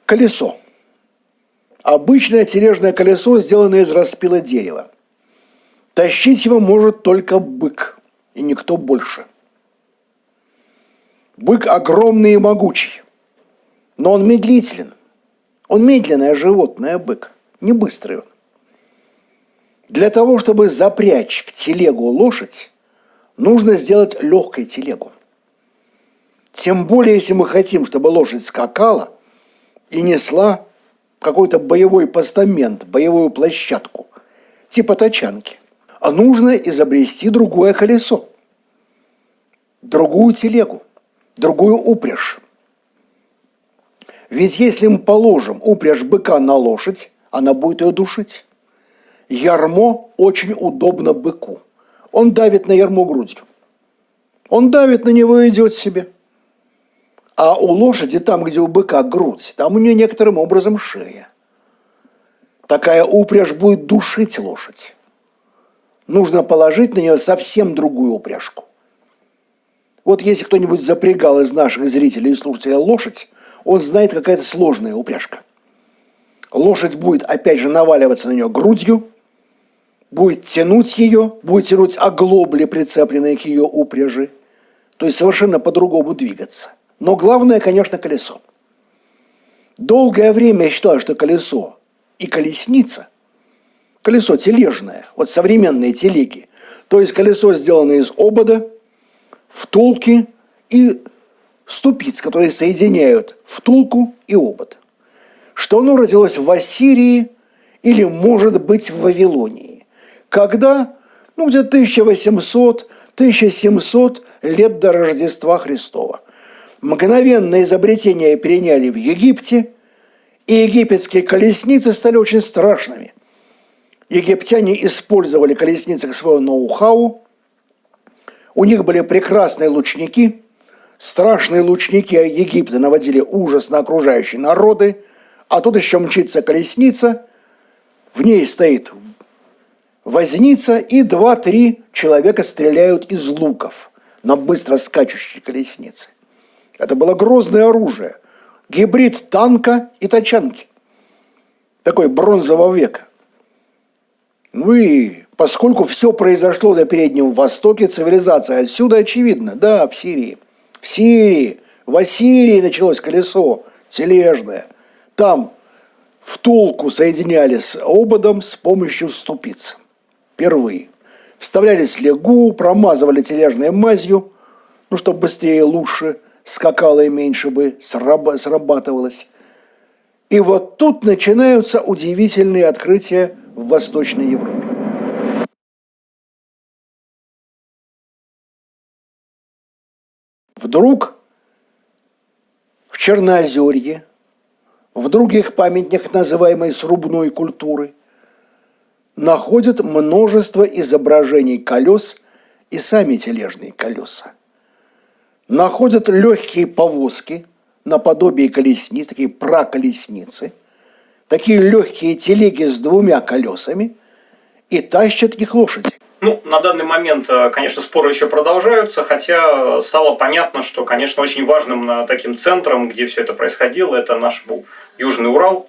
Колесо. Обычное тележное колесо, сделанное из распила дерева. Тащить его может только бык, и никто больше. Бык огромный и могучий, но он медлителен. Он медленное животное, бык, не быстрый он. Для того, чтобы запрячь в телегу лошадь, нужно сделать легкой телегу. Тем более, если мы хотим, чтобы лошадь скакала и несла какой-то боевой постамент, боевую площадку, типа тачанки. А нужно изобрести другое колесо, другую телегу, другую упряжь. Ведь если мы положим упряжь быка на лошадь, она будет ее душить. Ярмо очень удобно быку. Он давит на ярмо грудью. Он давит на него и идет себе. А у лошади, там, где у быка грудь, там у нее некоторым образом шея. Такая упряжь будет душить лошадь. Нужно положить на нее совсем другую упряжку. Вот если кто-нибудь запрягал из наших зрителей и слушателей лошадь, он знает, какая-то сложная упряжка. Лошадь будет, опять же, наваливаться на нее грудью, будет тянуть ее, будет тянуть оглобли, прицепленные к ее упряжи. То есть совершенно по-другому двигаться. Но главное, конечно, колесо. Долгое время я считал, что колесо и колесница, колесо тележное, вот современные телеги, то есть колесо, сделанное из обода, втулки и ступиц, которые соединяют втулку и обод. Что оно родилось в Ассирии или, может быть, в Вавилонии. Когда, где-то 1800-1700 лет до Рождества Христова. Мгновенное изобретение переняли в Египте, и египетские колесницы стали очень страшными. Египтяне использовали в колесницах свое ноу-хау. У них были прекрасные лучники. Страшные лучники Египта наводили ужас на окружающие народы. А тут еще мчится колесница. В ней стоит возница, и 2-3 человека стреляют из луков на быстро скачущей колеснице. Это было грозное оружие. Гибрид танка и тачанки. Такой бронзового века. И поскольку все произошло на Переднем Востоке, цивилизация отсюда очевидна. Да, в Сирии. В Ассирии началось колесо тележное. Там втулку соединяли с ободом с помощью ступиц. Впервые. Вставляли слегу, промазывали тележной мазью, чтобы быстрее и лучше скакало и меньше бы срабатывалось. И вот тут начинаются удивительные открытия в Восточной Европе. Вдруг в Чернозерье, в других памятниках, называемой срубной культуры, находят множество изображений колес и сами тележные колеса. Находят легкие повозки, наподобие колесниц, такие праколесницы, такие легкие телеги с 2 колесами, и тащат их лошади. На данный момент, конечно, споры еще продолжаются, хотя стало понятно, что, конечно, очень важным таким центром, где все это происходило, это наш был Южный Урал,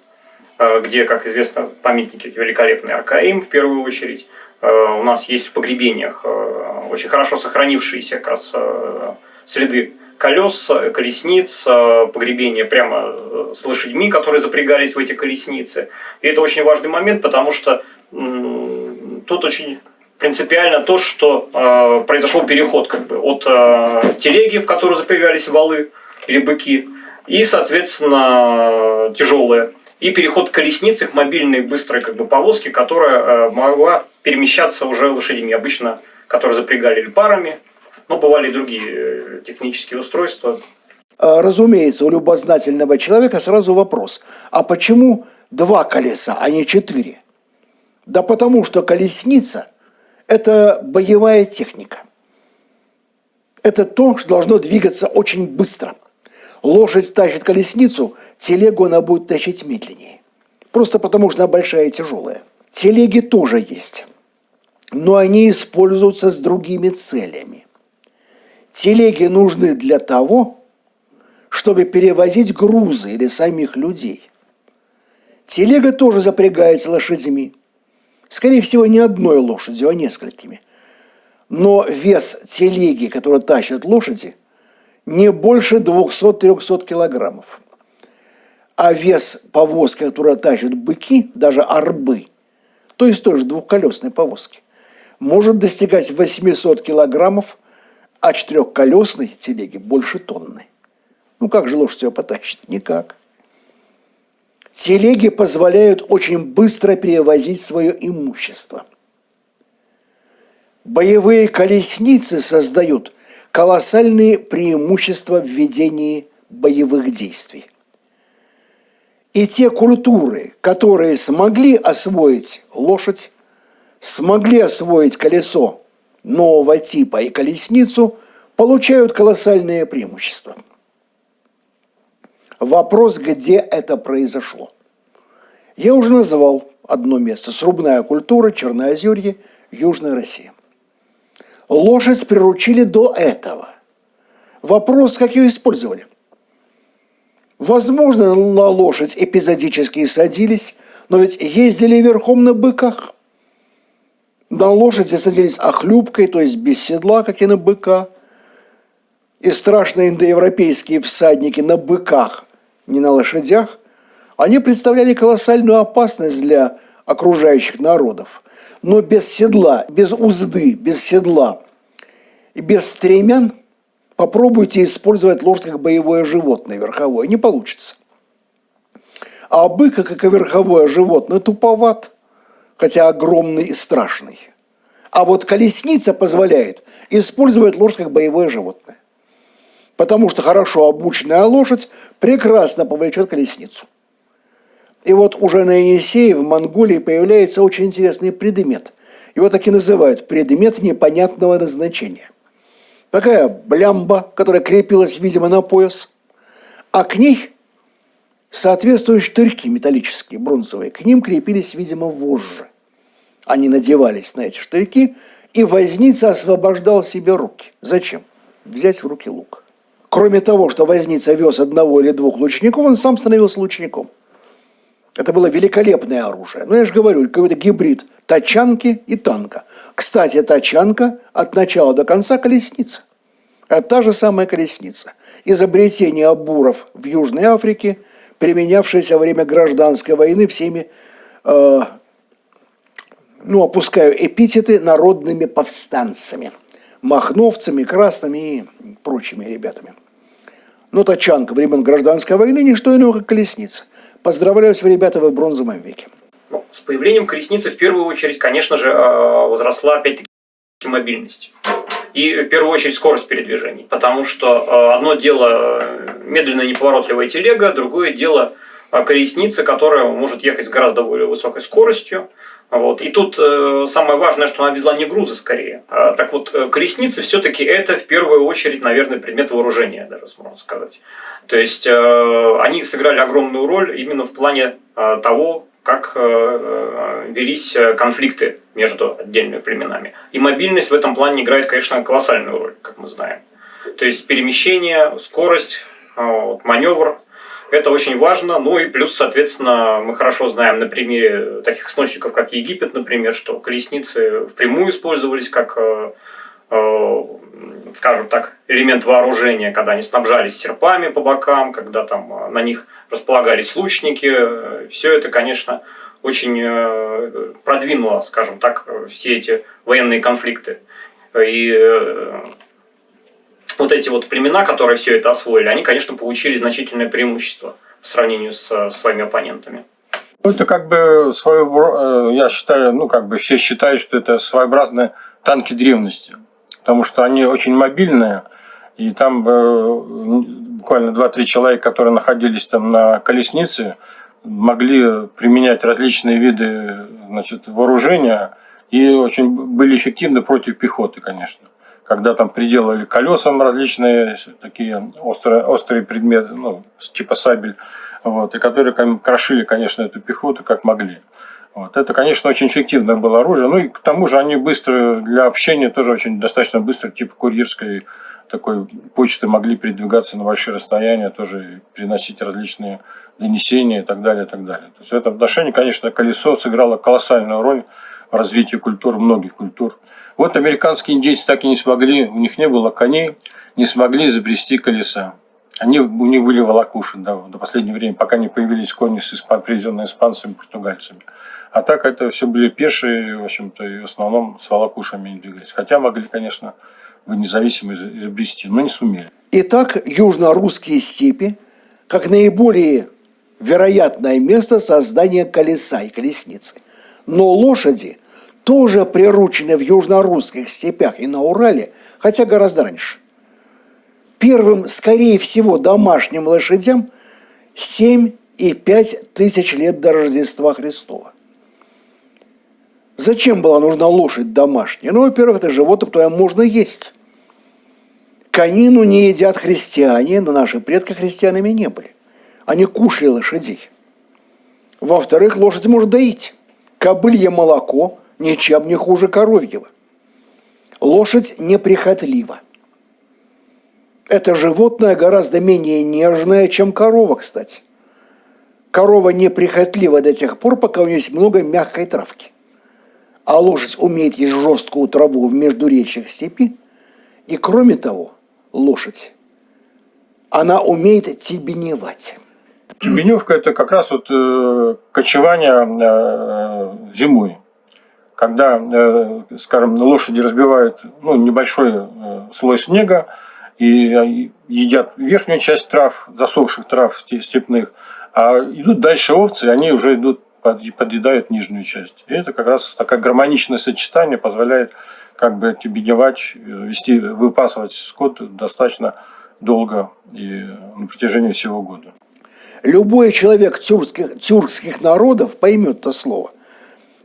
где, как известно, памятники великолепные Аркаим в первую очередь. У нас есть в погребениях очень хорошо сохранившиеся как раз следы колес, колесниц, погребения прямо с лошадьми, которые запрягались в эти колесницы. И это очень важный момент, потому что тут очень принципиально то, что произошел переход от телеги, в которую запрягались валы или быки, и, соответственно, тяжелые, и переход к колеснице, к мобильной быстрой повозке, которая могла перемещаться уже лошадьми, обычно, которые запрягали или парами, но бывали и другие технические устройства. Разумеется, у любознательного человека сразу вопрос: а почему 2 колеса, а не 4? Да потому что колесница – это боевая техника. Это то, что должно двигаться очень быстро. Лошадь тащит колесницу, телегу она будет тащить медленнее. Просто потому, что она большая и тяжелая. Телеги тоже есть, но они используются с другими целями. Телеги нужны для того, чтобы перевозить грузы или самих людей. Телега тоже запрягается лошадьми. Скорее всего, не одной лошадью, а несколькими. Но вес телеги, которую тащат лошади, не больше 200-300 килограммов. А вес повозки, которую тащат быки, даже арбы, то есть тоже двухколесной повозки, может достигать 800 килограммов, а четырехколесной телеги больше тонны. Ну как же лошадь ее потащит? Никак. Телеги позволяют очень быстро перевозить свое имущество. Боевые колесницы создают колоссальные преимущества в ведении боевых действий. И те культуры, которые смогли освоить лошадь, смогли освоить колесо нового типа и колесницу, получают колоссальные преимущества. Вопрос, где это произошло. Я уже назвал одно место – срубная культура, Черноозерье, Южная Россия. Лошадь приручили до этого. Вопрос, как ее использовали. Возможно, на лошадь эпизодически садились, но ведь ездили верхом на быках. На лошади садились охлюбкой, то есть без седла, как и на быка. И страшные индоевропейские всадники на быках, не на лошадях, они представляли колоссальную опасность для окружающих народов. Но без седла, без узды, без седла и без стремян попробуйте использовать лошадь как боевое животное верховое. Не получится. А бык, как и верховое животное, туповат, хотя огромный и страшный. А вот колесница позволяет использовать лошадь как боевое животное. Потому что хорошо обученная лошадь прекрасно повлечет колесницу. И вот уже на Енисее, в Монголии, появляется очень интересный предмет. Его так и называют предмет непонятного назначения. Такая блямба, которая крепилась, видимо, на пояс, а к ней соответствуют штырьки металлические, бронзовые. К ним крепились, видимо, вожжи. Они надевались на эти штырьки, и возница освобождал себе руки. Зачем? Взять в руки лук. Кроме того, что возница вез одного или двух лучников, он сам становился лучником. Это было великолепное оружие. Но я же говорю, какой-то гибрид тачанки и танка. Кстати, тачанка от начала до конца колесница. Это та же самая колесница. Изобретение обуров в Южной Африке, применявшееся во время гражданской войны всеми, опускаю эпитеты, народными повстанцами. Махновцами, красными и прочими ребятами. Но тачанка времен гражданской войны не что иное, как колесница. Поздравляю вас, ребята, вы в бронзовом веке. С появлением колесницы в первую очередь, конечно же, возросла опять-таки мобильность. И в первую очередь скорость передвижений. Потому что одно дело медленная неповоротливая телега, другое дело колесница, которая может ехать с гораздо более высокой скоростью. Вот. И тут самое важное, что она везла не грузы скорее. Так вот, колесницы все-таки это в первую очередь, наверное, предмет вооружения, даже можно сказать. То есть они сыграли огромную роль именно в плане того, как велись конфликты между отдельными племенами. И мобильность в этом плане играет, конечно, колоссальную роль, как мы знаем. То есть перемещение, скорость, маневр. Это очень важно, ну и плюс, соответственно, мы хорошо знаем на примере таких источников, как Египет, например, что колесницы впрямую использовались как, скажем так, элемент вооружения, когда они снабжались серпами по бокам, когда там на них располагались лучники. Все это, конечно, очень продвинуло, скажем так, все эти военные конфликты. И вот эти вот племена, которые все это освоили, они, конечно, получили значительное преимущество в сравнении с своими оппонентами. Это как бы я считаю, все считают, что это своеобразные танки древности. Потому что они очень мобильные, и там буквально 2-3 человека, которые находились там на колеснице, могли применять различные виды, вооружения и очень были эффективны против пехоты, конечно. Когда там приделали колесам различные такие острые предметы, типа сабель, и которые крошили, конечно, эту пехоту как могли. Это, конечно, очень эффективное было оружие. Ну и к тому же они быстро для общения тоже очень достаточно быстро, типа курьерской такой почты, могли передвигаться на большие расстояния, тоже переносить различные донесения и так далее, и так далее. То есть в этом отношении, конечно, колесо сыграло колоссальную роль в развитии культур, многих культур. Вот американские индейцы так и не смогли, у них не было коней, не смогли изобрести колеса. У них были волокуши до последнего времени, пока не появились кони, привезенные испанцами, португальцами. А так это все были пешие, в общем-то, и в основном с волокушами не двигались. Хотя могли, конечно, независимо изобрести, но не сумели. Итак, южно-русские степи как наиболее вероятное место создания колеса и колесницы. Но лошади тоже приручены в южно-русских степях и на Урале, хотя гораздо раньше. Первым, скорее всего, домашним лошадям 7,5 тысяч лет до Рождества Христова. Зачем была нужна лошадь домашняя? Ну, во-первых, это животное, которое можно есть. Конину не едят христиане, но наши предки христианами не были. Они кушали лошадей. Во-вторых, лошадь может доить. Кобылье молоко ничем не хуже коровьего. Лошадь неприхотлива. Это животное гораздо менее нежное, чем корова, кстати. Корова неприхотлива до тех пор, пока у нее есть много мягкой травки. А лошадь умеет есть жесткую траву в междуречьях степи. И кроме того, лошадь, она умеет тебеневать. Тебеневка – это как раз вот кочевание зимой. Когда, скажем, лошади разбивают небольшой слой снега и едят верхнюю часть трав, засохших трав степных, а идут дальше овцы, и они уже идут, подъедают нижнюю часть. И это как раз такое гармоничное сочетание позволяет как бы тебеневать, выпасывать скот достаточно долго и на протяжении всего года. Любой человек тюркских народов поймет это слово.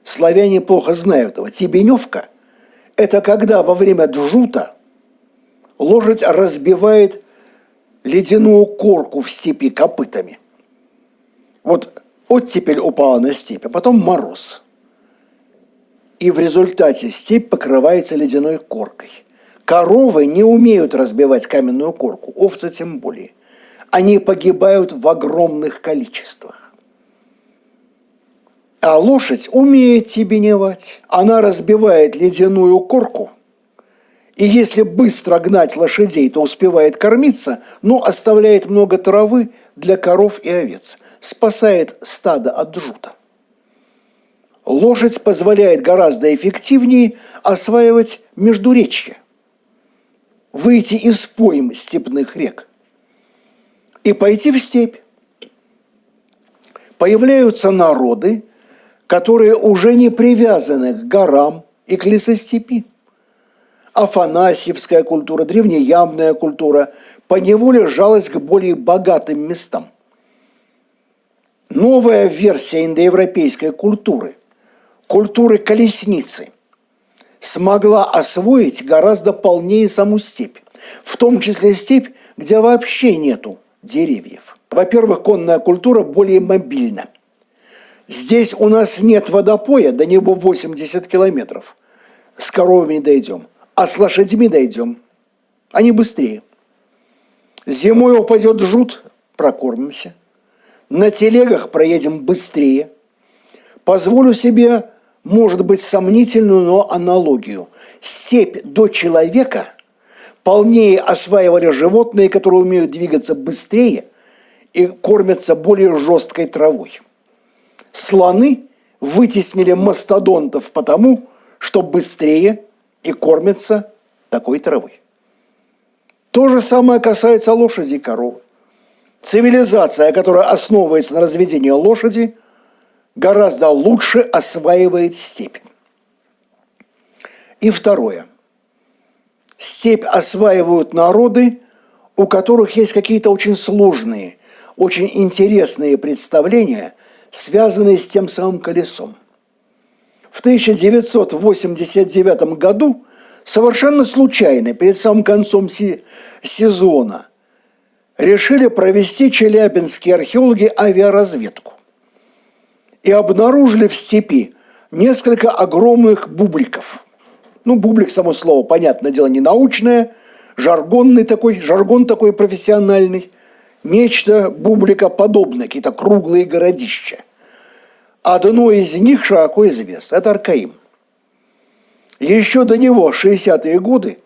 Славяне плохо знают его. Тебеневка – это когда во время джута лошадь разбивает ледяную корку в степи копытами. Вот оттепель упала на степь, а потом мороз. И в результате степь покрывается ледяной коркой. Коровы не умеют разбивать каменную корку, овцы тем более. Они погибают в огромных количествах. А лошадь умеет тебеневать. Она разбивает ледяную корку. И если быстро гнать лошадей, то успевает кормиться, но оставляет много травы для коров и овец. Спасает стадо от джута. Лошадь позволяет гораздо эффективнее осваивать междуречье. Выйти из пойм степных рек и пойти в степь. Появляются народы, которые уже не привязаны к горам и к лесостепи. Афанасьевская культура, древнеямная культура поневоле жалась к более богатым местам. Новая версия индоевропейской культуры, культуры колесницы, смогла освоить гораздо полнее саму степь, в том числе степь, где вообще нету деревьев. Во-первых, конная культура более мобильна. Здесь у нас нет водопоя, до него 80 километров. С коровами дойдем, а с лошадьми дойдем. Они быстрее. Зимой упадет жут, прокормимся. На телегах проедем быстрее. Позволю себе, может быть, сомнительную, но аналогию. Степь до человека полнее осваивали животные, которые умеют двигаться быстрее и кормятся более жесткой травой. Слоны вытеснили мастодонтов потому, что быстрее и кормятся такой травой. То же самое касается лошади и коровы. Цивилизация, которая основывается на разведении лошади, гораздо лучше осваивает степь. И второе. Степь осваивают народы, у которых есть какие-то очень сложные, очень интересные представления, связанные с тем самым колесом. В 1989 году совершенно случайно, перед самым концом сезона, решили провести челябинские археологи авиаразведку. И обнаружили в степи несколько огромных бубликов. Бублик, само слово, понятное дело, не научное, жаргон такой профессиональный. нечто бубликоподобное, какие-то круглые городища. Одно из них широко известно – это Аркаим. Еще до него, 60-е годы,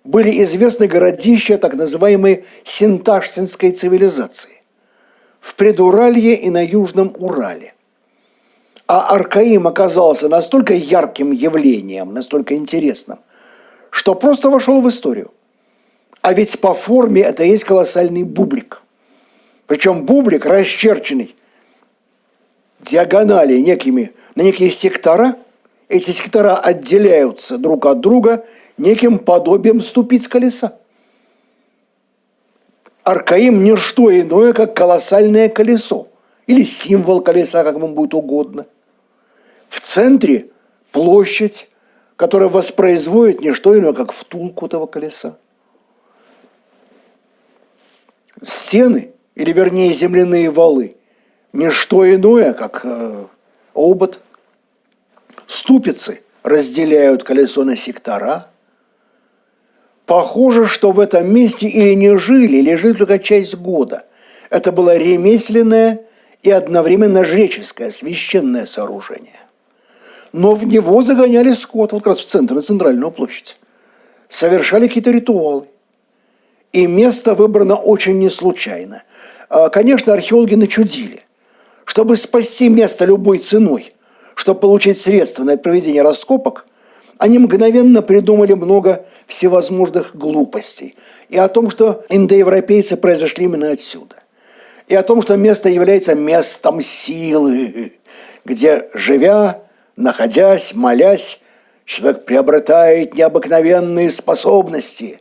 были известны городища так называемой синташцинской цивилизации в Предуралье и на Южном Урале. А Аркаим оказался настолько ярким явлением, настолько интересным, что просто вошел в историю. А ведь по форме это есть колоссальный бублик. Причем бублик, расчерченный диагонали на некие сектора. Эти сектора отделяются друг от друга неким подобием ступиц колеса. Аркаим – не что иное, как колоссальное колесо. Или символ колеса, как вам будет угодно. В центре площадь, которая воспроизводит не что иное, как втулку этого колеса. Стены, или вернее земляные валы, не что иное, как обод. Ступицы разделяют колесо на сектора. Похоже, что в этом месте или не жили, или жили только часть года. Это было ремесленное и одновременно жреческое, священное сооружение. Но в него загоняли скот, вот как раз в центр, на центральную площадь. Совершали какие-то ритуалы. И место выбрано очень не случайно. Конечно, археологи начудили. Чтобы спасти место любой ценой, чтобы получить средства на проведение раскопок, они мгновенно придумали много всевозможных глупостей. И о том, что индоевропейцы произошли именно отсюда. И о том, что место является местом силы, где, живя, находясь, молясь, человек приобретает необыкновенные способности.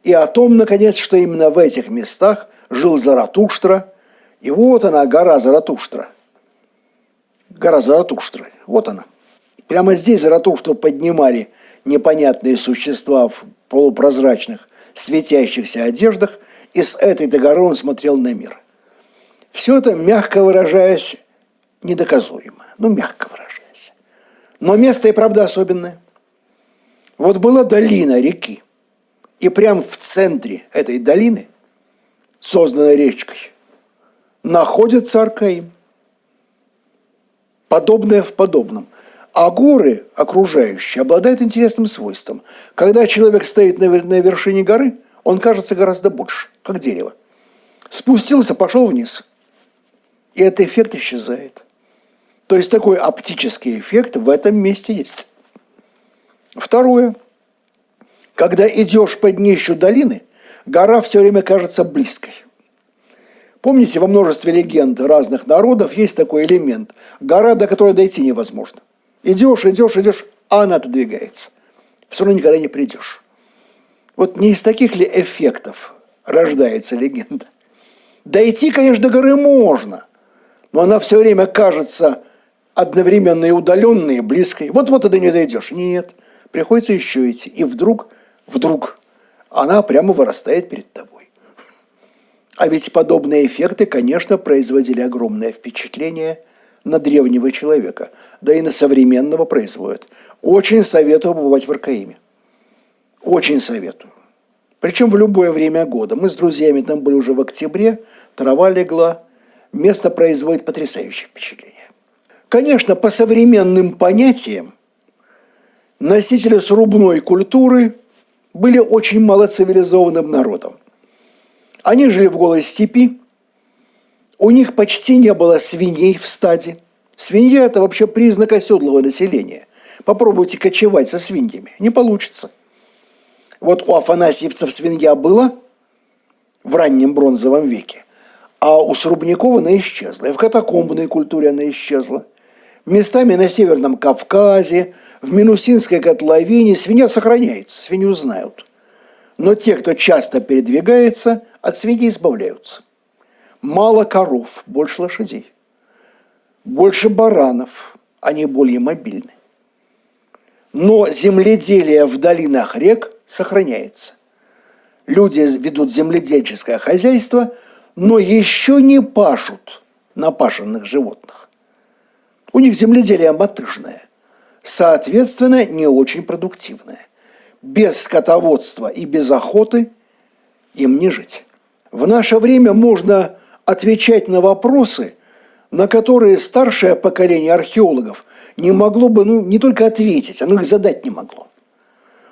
И о том, наконец, что именно в этих местах жил Заратуштра. И вот она, гора Заратуштра. Гора Заратуштры. Вот она. Прямо здесь Заратуштру поднимали непонятные существа в полупрозрачных, светящихся одеждах, и с этой-то горы он смотрел на мир. Все это, мягко выражаясь, недоказуемо. Мягко выражаясь. Но место и правда особенное. Вот была долина реки. И прямо в центре этой долины, созданной речкой, находится Аркаим. Подобное в подобном. А горы окружающие обладают интересным свойством. Когда человек стоит на вершине горы, он кажется гораздо больше, как дерево. Спустился, пошел вниз. И этот эффект исчезает. То есть такой оптический эффект в этом месте есть. Второе. Когда идешь по днищу долины, гора все время кажется близкой. Помните, во множестве легенд разных народов есть такой элемент. Гора, до которой дойти невозможно. Идешь, а она отодвигается. Все равно никогда не придешь. Вот не из таких ли эффектов рождается легенда? Дойти, конечно, до горы можно, но она все время кажется одновременно и удаленной, и близкой. Вот ты до нее дойдешь. Нет, приходится еще идти. И вдруг она прямо вырастает перед тобой. А ведь подобные эффекты, конечно, производили огромное впечатление на древнего человека, да и на современного производят. Очень советую побывать в Аркаиме. Очень советую. Причем в любое время года. Мы с друзьями там были уже в октябре, трава легла. Место производит потрясающее впечатление. Конечно, по современным понятиям носители срубной культуры были очень малоцивилизованным народом. Они жили в голой степи, у них почти не было свиней в стаде. Свинья – это вообще признак оседлого населения. Попробуйте кочевать со свиньями, не получится. Вот у афанасьевцев свинья была в раннем бронзовом веке, а у Срубникова она исчезла, и в катакомбной культуре она исчезла. Местами на Северном Кавказе, в Минусинской котловине свинья сохраняется, свинью знают. Но те, кто часто передвигается, от свиньи избавляются. Мало коров, больше лошадей. Больше баранов, они более мобильны. Но земледелие в долинах рек сохраняется. Люди ведут земледельческое хозяйство, но еще не пашут на пашенных животных. У них земледелие мотыжное, соответственно, не очень продуктивное. Без скотоводства и без охоты им не жить. В наше время можно отвечать на вопросы, на которые старшее поколение археологов не могло бы, не только ответить, оно их задать не могло.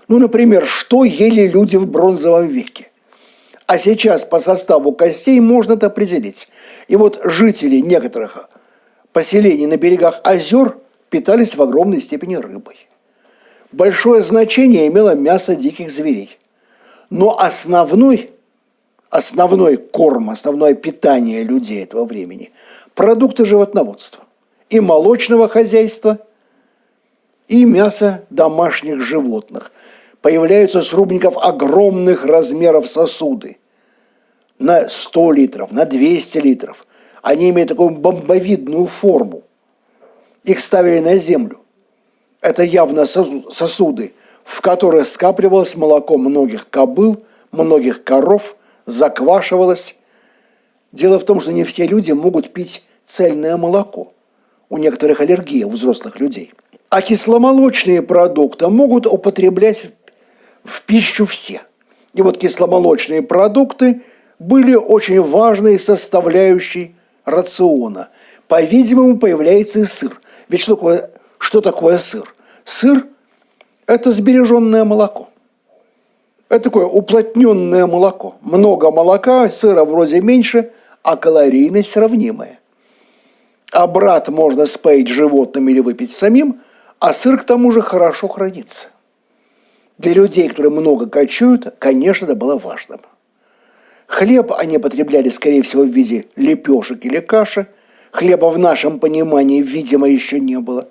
Например, что ели люди в бронзовом веке? А сейчас по составу костей можно это определить. И вот жители некоторых поселений на берегах озер питались в огромной степени рыбой. Большое значение имело мясо диких зверей. Но основной корм, основное питание людей этого времени – продукты животноводства и молочного хозяйства, и мясо домашних животных. Появляются с рубников огромных размеров сосуды на 100 литров, на 200 литров. Они имеют такую бомбовидную форму. Их ставили на землю. Это явно сосуды, в которых скапливалось молоко многих кобыл, многих коров, заквашивалось. Дело в том, что не все люди могут пить цельное молоко. У некоторых аллергия у взрослых людей. А кисломолочные продукты могут употреблять в пищу все. И вот кисломолочные продукты были очень важной составляющей рациона. По-видимому, появляется и сыр. Ведь что такое сыр? Сыр – это сбереженное молоко. Это такое уплотненное молоко. Много молока, сыра вроде меньше, а калорийность сравнимая. А брат можно споить животным или выпить самим, а сыр к тому же хорошо хранится. Для людей, которые много кочуют, конечно, это было важным. Хлеб они потребляли, скорее всего, в виде лепешек или каши. Хлеба в нашем понимании, видимо, еще не было.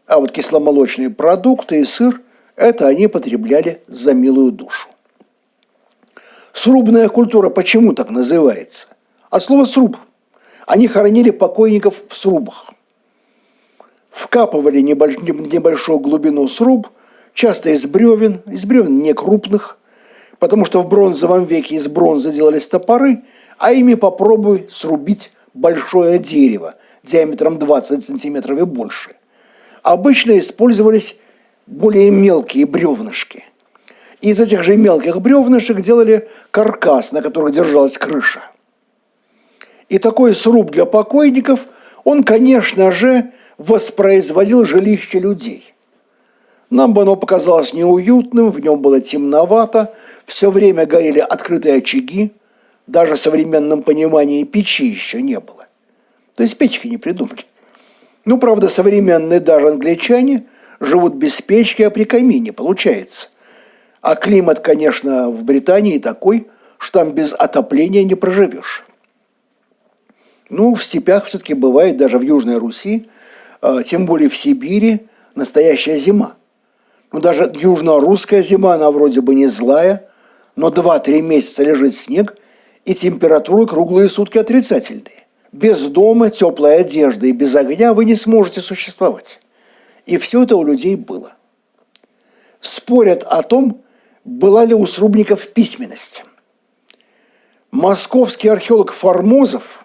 А вот кисломолочные продукты и сыр – это они потребляли за милую душу. Срубная культура почему так называется? От слова «сруб». Они хоронили покойников в срубах. Вкапывали небольшую глубину сруб, часто из бревен не крупных, потому что в бронзовом веке из бронзы делались топоры, а ими попробуй срубить большое дерево диаметром 20 сантиметров и больше. Обычно использовались более мелкие бревнышки. Из этих же мелких бревнышек делали каркас, на котором держалась крыша. И такой сруб для покойников, он, конечно же, воспроизводил жилище людей. Нам бы оно показалось неуютным, в нем было темновато, все время горели открытые очаги, даже в современном понимании печи еще не было. То есть печки не придумали. Правда, современные даже англичане живут без печки, а при камине, получается. А климат, конечно, в Британии такой, что там без отопления не проживешь. В степях все-таки бывает, даже в Южной Руси, тем более в Сибири, настоящая зима. Даже южно-русская зима, она вроде бы не злая, но 2-3 месяца лежит снег, и температуры круглые сутки отрицательные. Без дома, теплой одежды и без огня вы не сможете существовать. И все это у людей было. Спорят о том, была ли у срубников письменность. Московский археолог Формозов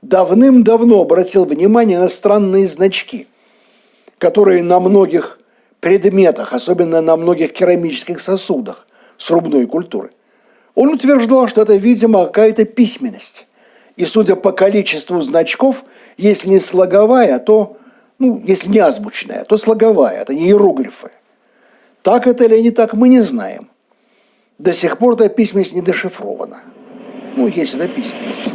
давным-давно обратил внимание на странные значки, которые на многих предметах, особенно на многих керамических сосудах срубной культуры. Он утверждал, что это, видимо, какая-то письменность. И судя по количеству значков, если не слоговая, то, если не азбучная, то слоговая, это не иероглифы. Так это или не так, мы не знаем. До сих пор эта письменность не дешифрована. Есть эта письменность.